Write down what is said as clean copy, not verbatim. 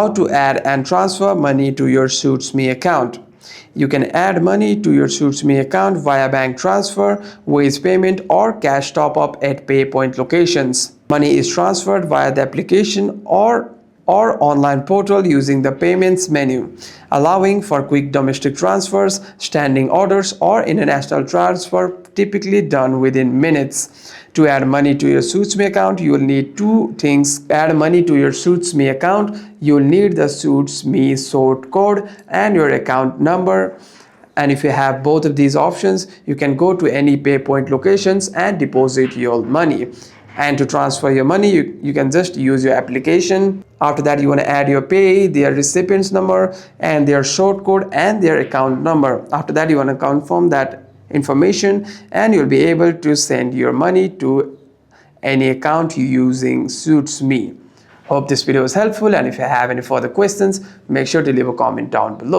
How to add and transfer money to your SuitsMe account. You can add money to your SuitsMe account via bank transfer, Wise payment, or cash top-up at PayPoint locations. Money is transferred via the application or online portal using the payments menu, allowing for quick domestic transfers, standing orders, or international transfer, typically done within minutes. To add money to your SuitsMe account, you will need two things. Add money to your SuitsMe account, you will need the SuitsMe sort code and your account number. And if you have both of these options, you can go to any PayPoint locations and deposit your money. And to transfer your money, you can just use your application. After that, you want to add your pay, their recipient's number, and their short code and their account number. After that, you want to confirm that information, and you'll be able to send your money to any account using SuitsMe. Hope this video was helpful, and if you have any further questions, make sure to leave a comment down below.